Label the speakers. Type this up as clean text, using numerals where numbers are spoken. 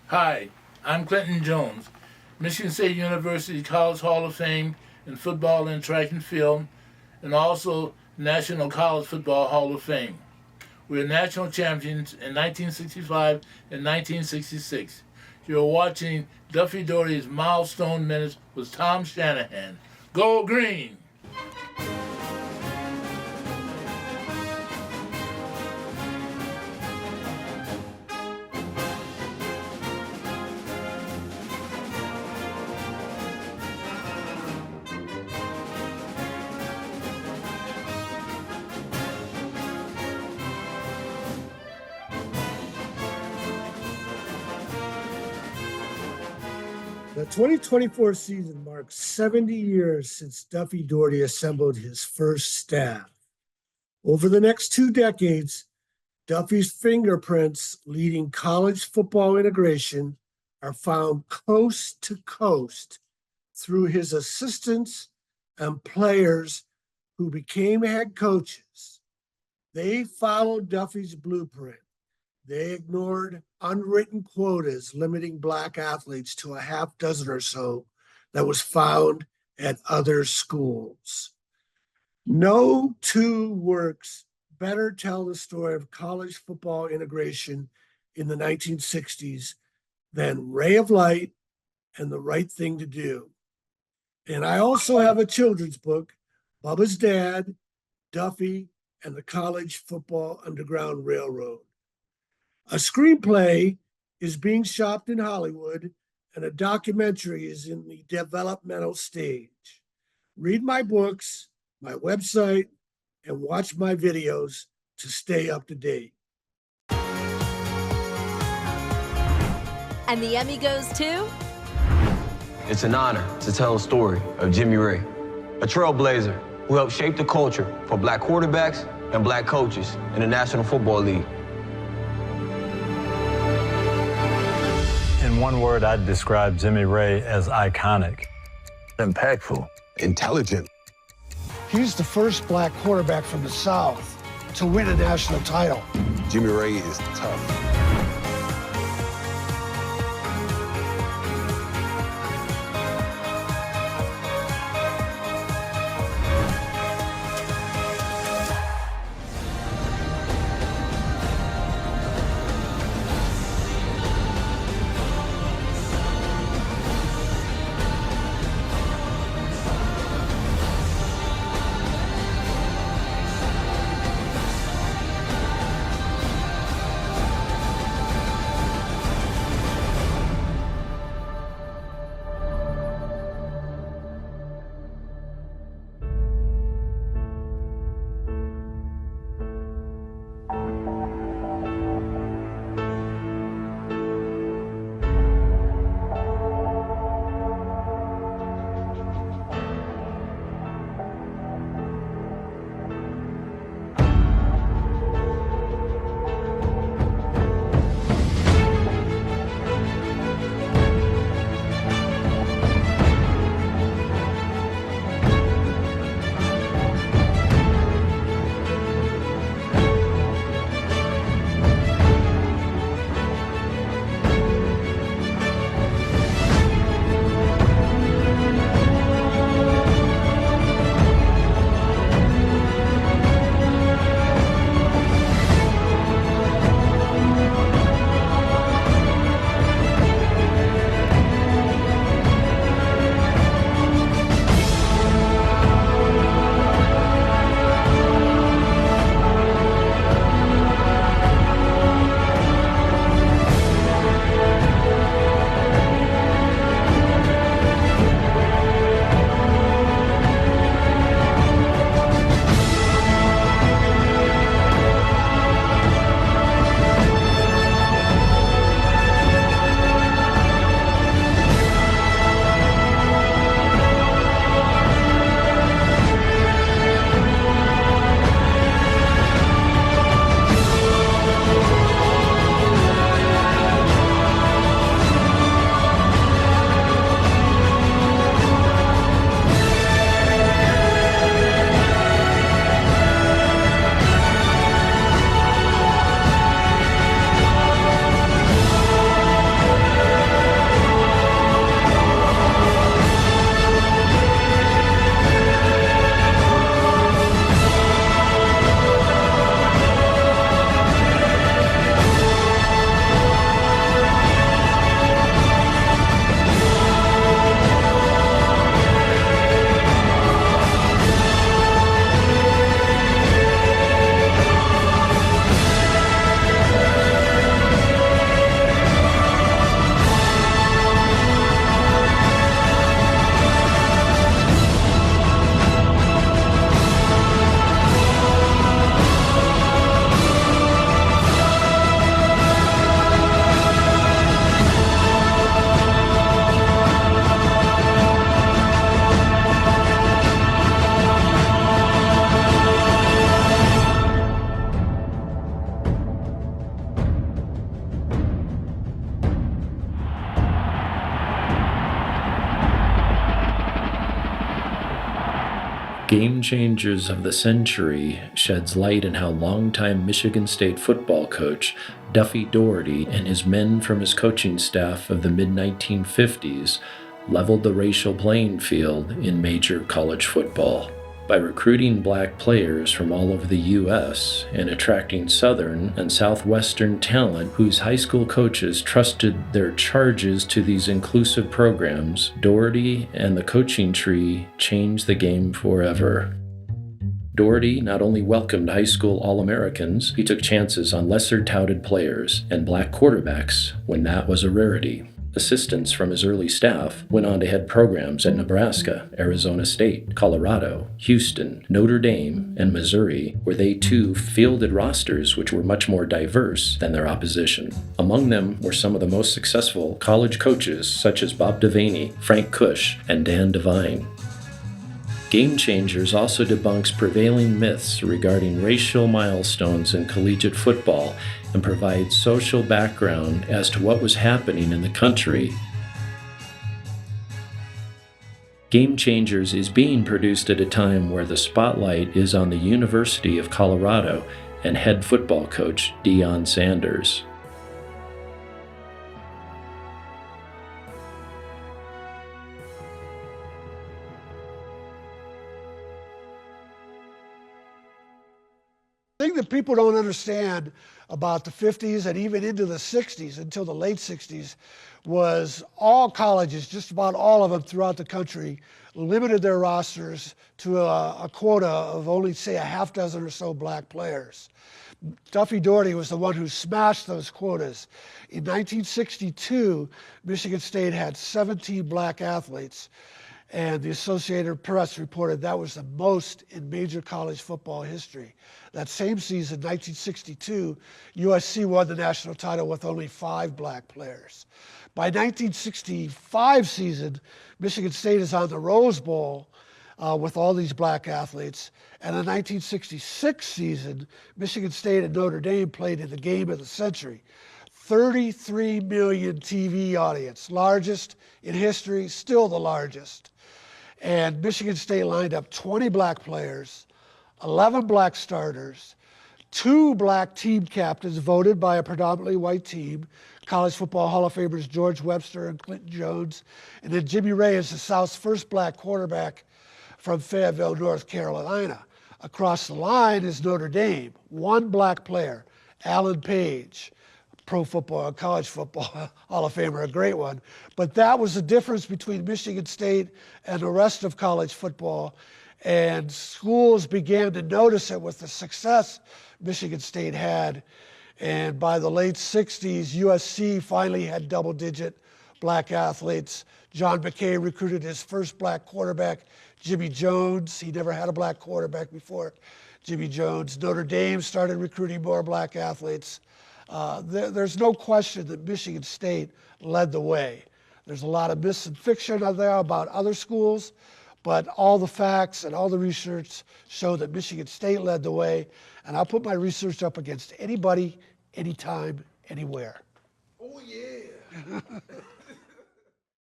Speaker 1: Hi, I'm Clinton Jones, Michigan State University College Hall of Fame in football and track and field, and also National College Football Hall of Fame. We were national champions in 1965 and 1966. You're watching Duffy Daugherty's Milestone Minutes with Tom Shanahan. Go Green!
Speaker 2: The 2024 season marks 70 years since Duffy Daugherty assembled his first staff. Over the next 2 decades, Duffy's fingerprints leading college football integration are found coast to coast through his assistants and players who became head coaches. They followed Duffy's blueprint. They ignored unwritten quotas limiting Black athletes to a half dozen or so that was found at other schools. No two works better tell the story of college football integration in the 1960s than Ray of Light and The Right Thing to Do. And I also have a children's book, Bubba's Dad, Duffy, and the College Football Underground Railroad. A screenplay is being shopped in Hollywood, and a documentary is in the developmental stage. Read my books, my website, and watch my videos to stay up to date.
Speaker 3: And the Emmy goes to?
Speaker 4: It's an honor to tell the story of Jimmy Ray, a trailblazer who helped shape the culture for Black quarterbacks and Black coaches in the National Football League.
Speaker 5: In one word, I'd describe Jimmy Ray as iconic.
Speaker 6: Impactful.
Speaker 7: Intelligent.
Speaker 2: He's the first Black quarterback from the South to win a national title.
Speaker 7: Jimmy Ray is tough.
Speaker 3: Game Changers of the Century sheds light on how longtime Michigan State football coach Duffy Daugherty and his men from his coaching staff of the mid-1950s leveled the racial playing field in major college football. By recruiting black players from all over the U.S. and attracting Southern and Southwestern talent whose high school coaches trusted their charges to these inclusive programs, Daugherty and the coaching tree changed the game forever. Daugherty not only welcomed high school All-Americans, he took chances on lesser-touted players and black quarterbacks when that was a rarity. Assistants from his early staff went on to head programs at Nebraska, Arizona State, Colorado, Houston, Notre Dame, and Missouri, where they too fielded rosters which were much more diverse than their opposition. Among them were some of the most successful college coaches such as Bob Devaney, Frank Cush, and Dan Devine. Game Changers also debunks prevailing myths regarding racial milestones in collegiate football and provides social background as to what was happening in the country. Game Changers is being produced at a time where the spotlight is on the University of Colorado and head football coach Deion Sanders.
Speaker 2: The thing that people don't understand about the 50s and even into the 60s, until the late 60s, was all colleges, just about all of them throughout the country, limited their rosters to a quota of only, say, a half dozen or so black players. Duffy Daugherty was the one who smashed those quotas. In 1962, Michigan State had 17 black athletes, and the Associated Press reported that was the most in major college football history. That same season, 1962, USC won the national title with only 5 black players. By 1965 season, Michigan State is on the Rose Bowl with all these black athletes. And in the 1966 season, Michigan State and Notre Dame played in the game of the century. 33 million TV audience, largest in history, still the largest. And Michigan State lined up 20 black players, 11 black starters, 2 black team captains voted by a predominantly white team, College Football Hall of Famers George Webster and Clinton Jones, and then Jimmy Ray is the South's first black quarterback from Fayetteville, North Carolina. Across the line is Notre Dame, 1 black player, Alan Page, Pro Football, College Football Hall of Famer, a great one. But that was the difference between Michigan State and the rest of college football. And schools began to notice it with the success Michigan State had. And by the late 60s, USC finally had double-digit black athletes. John McKay recruited his first black quarterback, Jimmy Jones. He never had a black quarterback before, Jimmy Jones. Notre Dame started recruiting more black athletes. There's no question that Michigan State led the way. There's a lot of myths and fiction out there about other schools, but all the facts and all the research show that Michigan State led the way, and I'll put my research up against anybody, anytime, anywhere. Oh, yeah.